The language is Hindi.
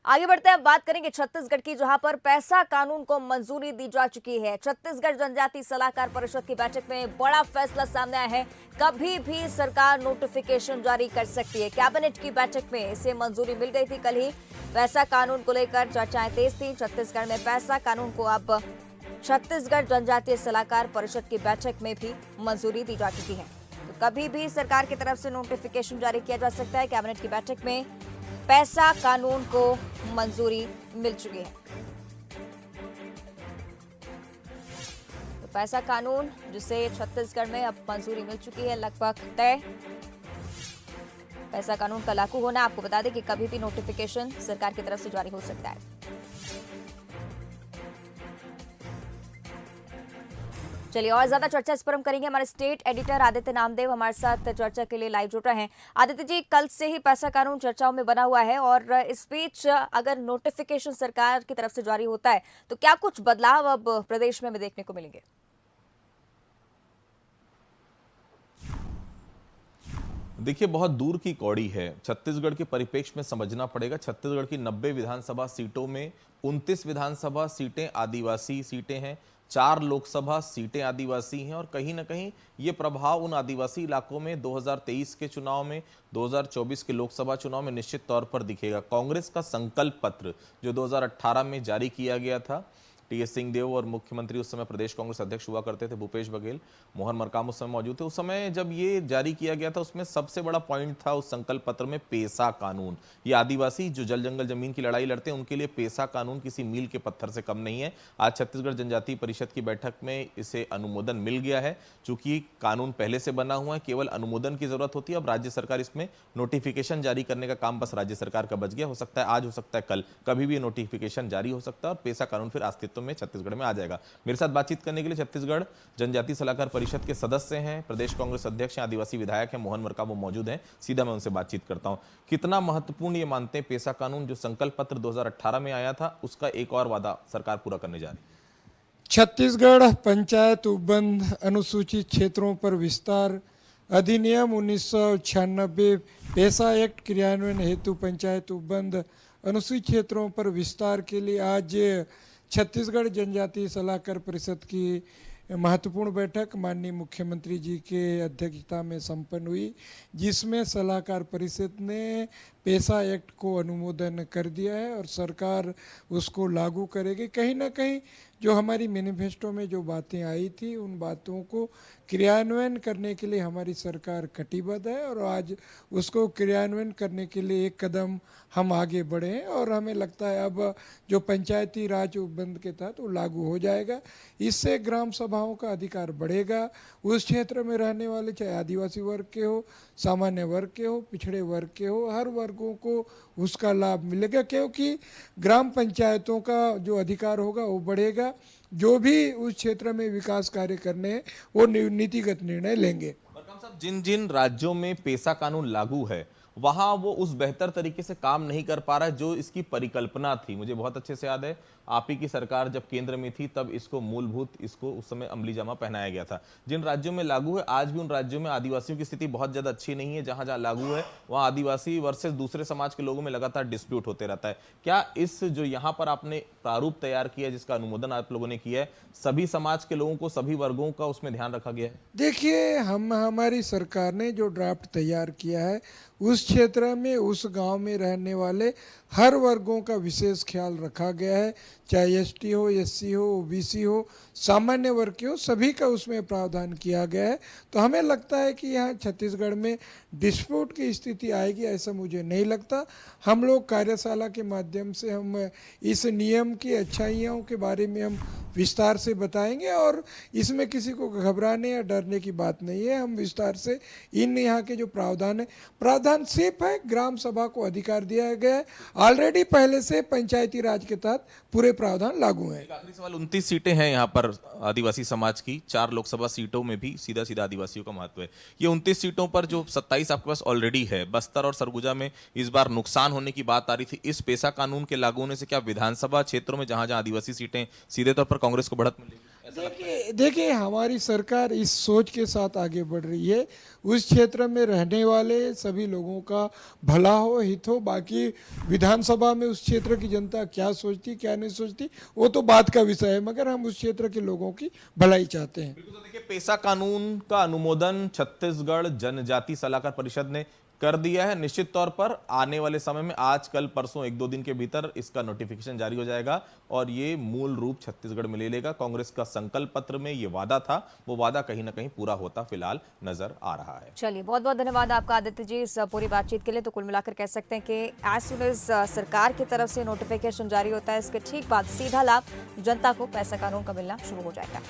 आगे बढ़ते हैं, अब बात करेंगे छत्तीसगढ़ की, जहां पर पैसा कानून को मंजूरी दी जा चुकी है। छत्तीसगढ़ जनजाति सलाहकार परिषद की बैठक में बड़ा फैसला सामने आया है। कभी भी सरकार नोटिफिकेशन जारी कर सकती है। कैबिनेट की बैठक में इसे मंजूरी मिल गई थी। कल ही पैसा कानून को लेकर चर्चाएं तेज थी। छत्तीसगढ़ में पैसा कानून को अब छत्तीसगढ़ जनजातीय सलाहकार परिषद की बैठक में भी मंजूरी दी जा चुकी है। तो कभी भी सरकार की तरफ से नोटिफिकेशन जारी किया जा सकता है। कैबिनेट की बैठक में पैसा कानून को मंजूरी मिल चुकी है। तो पैसा कानून जिसे छत्तीसगढ़ में अब मंजूरी मिल चुकी है, लगभग तय। पैसा कानून का लागू होना, आपको बता दें कि कभी भी नोटिफिकेशन सरकार की तरफ से जारी हो सकता है। चलिए, और ज्यादा चर्चा इस पर हम करेंगे। हमारे स्टेट एडिटर आदित्य नामदेव हमारे साथ चर्चा के लिए लाइव जुड़ रहे हैं। आदित्य जी, कल से ही पैसा कानून चर्चाओं में बना हुआ है और इस बीच अगर नोटिफिकेशन सरकार की तरफ से जारी होता है तो क्या कुछ बदलाव अब प्रदेश में देखने को मिलेंगे? देखिए, बहुत दूर की कौड़ी है। छत्तीसगढ़ के परिप्रेक्ष्य में समझना पड़ेगा। छत्तीसगढ़ की 90 विधानसभा सीटों में 29 विधानसभा सीटें आदिवासी सीटें हैं, 4 लोकसभा सीटें आदिवासी हैं और कहीं ना कहीं ये प्रभाव उन आदिवासी इलाकों में 2023 के चुनाव में, 2024 के लोकसभा चुनाव में निश्चित तौर पर दिखेगा। कांग्रेस का संकल्प पत्र जो 2018 में जारी किया गया था, टी.एस. सिंहदेव और मुख्यमंत्री उस समय प्रदेश कांग्रेस अध्यक्ष हुआ करते थे भूपेश बघेल, मोहन मरकाम उस समय मौजूद थे। उस समय जब ये जारी किया गया था, उसमें सबसे बड़ा पॉइंट था उस संकल्प पत्र में पेसा कानून। ये आदिवासी जो जल जंगल जमीन की लड़ाई लड़ते हैं, उनके लिए पेसा कानून किसी मील के पत्थर से कम नहीं है। आज छत्तीसगढ़ जनजातीय परिषद की बैठक में इसे अनुमोदन मिल गया है। चूंकि कानून पहले से बना हुआ है, केवल अनुमोदन की जरूरत होती है। अब राज्य सरकार इसमें नोटिफिकेशन जारी करने का काम बस राज्य सरकार का बच गया। हो सकता है आज, हो सकता है कल, कभी भी नोटिफिकेशन जारी हो सकता है और पेसा कानून फिर अस्तित्व में छत्तीसगढ़ में आ जाएगा। मेरे साथ बातचीत करने के लिए छत्तीसगढ़ जनजातीय सलाहकार परिषद के सदस्य हैं, प्रदेश कांग्रेस अध्यक्ष हैं, आदिवासी विधायक हैं मोहन मरकाम, वो मौजूद हैं। सीधा मैं उनसे बातचीत करता हूं। कितना महत्वपूर्ण ये मानते हैं पेसा कानून, जो संकल्प पत्र 2018 में आया था, उसका एक और वादा सरकार पूरा करने जा रही है? छत्तीसगढ़ पंचायत उपबंध अनुसूचित क्षेत्रों पर विस्तार अधिनियम 1996 पेसा एक्ट क्रियान्वयन हेतु पंचायत उपबंध अनुसूचित क्षेत्रों पर विस्तार के लिए आज छत्तीसगढ़ जनजातीय सलाहकार परिषद की महत्वपूर्ण बैठक माननीय मुख्यमंत्री जी के अध्यक्षता में संपन्न हुई, जिसमें सलाहकार परिषद ने पेसा एक्ट को अनुमोदन कर दिया है और सरकार उसको लागू करेगी। कहीं ना कहीं जो हमारी मैनिफेस्टो में जो बातें आई थी, उन बातों को क्रियान्वयन करने के लिए हमारी सरकार कटिबद्ध है और आज उसको क्रियान्वयन करने के लिए एक कदम हम आगे बढ़े हैं और हमें लगता है अब जो पंचायती राज उपबंध के तहत वो लागू हो जाएगा। इससे ग्राम सभाओं का अधिकार बढ़ेगा। उस क्षेत्र में रहने वाले, चाहे आदिवासी वर्ग के हो, सामान्य वर्ग के हो, पिछड़े वर्ग के हो, हर वर्गों को उसका लाभ मिलेगा, क्योंकि ग्राम पंचायतों का जो अधिकार होगा वो बढ़ेगा। जो भी उस क्षेत्र में विकास कार्य करने हैं वो नीतिगत निर्णय लेंगे। मरकाम साहब, जिन जिन राज्यों में पेसा कानून लागू है, वहां वो उस बेहतर तरीके से काम नहीं कर पा रहा है जो इसकी परिकल्पना थी। मुझे बहुत अच्छे से याद है, आप ही की सरकार जब केंद्र में थी तब इसको मूलभूत, इसको उस समय अमली जामा पहनाया गया था। जिन राज्यों में लागू है, आज भी उन राज्यों में आदिवासियों की स्थिति बहुत ज्यादा अच्छी नहीं है। जहां जहां लागू है, वहां आदिवासी वर्सेस दूसरे समाज के लोगों में लगातार डिस्प्यूट होते रहता है। क्या इस जो यहाँ पर आपने प्रारूप तैयार किया, जिसका अनुमोदन आप लोगों ने किया है, सभी समाज के लोगों को, सभी वर्गों का उसमें ध्यान रखा गया है? देखिए, हमारी सरकार ने जो ड्राफ्ट तैयार किया है, उस क्षेत्र में, उस गांव में रहने वाले हर वर्गों का विशेष ख्याल रखा गया है। चाहे एसटी हो, एससी हो, ओबीसी हो, सामान्य वर्ग के हो, सभी का उसमें प्रावधान किया गया है। तो हमें लगता है कि यहाँ छत्तीसगढ़ में डिस्प्यूट की स्थिति आएगी, ऐसा मुझे नहीं लगता। हम लोग कार्यशाला के माध्यम से हम इस नियम की अच्छाइयों के बारे में हम विस्तार से बताएंगे और इसमें किसी को घबराने या डरने की बात नहीं है। हम विस्तार से इन यहाँ के जो प्रावधान है, प्रावधान सिर्फ है ग्राम सभा को अधिकार दिया गया है। ऑलरेडी पहले से पंचायती राज के तहत पूरे प्रावधान लागू हैं। आखिरी सवाल, 29 सीटें हैं यहाँ पर आदिवासी समाज की, 4 लोकसभा सीटों में भी सीधा सीधा आदिवासियों का महत्व है। ये 29 सीटों पर जो 27 आपके पास ऑलरेडी है, बस्तर और सरगुजा में इस बार नुकसान होने की बात आ रही थी। इस पेसा कानून के लागू होने से क्या विधानसभा क्षेत्रों में जहां जहां आदिवासी सीटें, सीधे तौर पर कांग्रेस को बढ़त मिलेगी? देखिए हमारी सरकार इस सोच के साथ आगे बढ़ रही है, उस क्षेत्र में रहने वाले सभी लोगों का भला हो, हित हो। बाकी विधानसभा में उस क्षेत्र की जनता क्या सोचती क्या नहीं सोचती वो तो बात का विषय है, मगर हम उस क्षेत्र के लोगों की भलाई चाहते हैं। बिल्कुल। तो देखिए, पेसा कानून का अनुमोदन छत्तीसगढ़ जनजाति सलाहकार परिषद ने कर दिया है। निश्चित तौर पर आने वाले समय में आज कल परसों 1-2 दिन के भीतर इसका नोटिफिकेशन जारी हो जाएगा और ये मूल रूप छत्तीसगढ़ में ले लेगा। कांग्रेस का संकल्प पत्र में ये वादा था, वो वादा कहीं ना कहीं पूरा होता फिलहाल नजर आ रहा है। चलिए, बहुत बहुत धन्यवाद आपका आदित्य जी इस पूरी बातचीत के लिए। तो कुल मिलाकर कह सकते हैं कि एज सुन एज सरकार की तरफ से नोटिफिकेशन जारी होता है, इसके ठीक बाद सीधा लाभ जनता को पैसा कानून का मिलना शुरू हो जाएगा।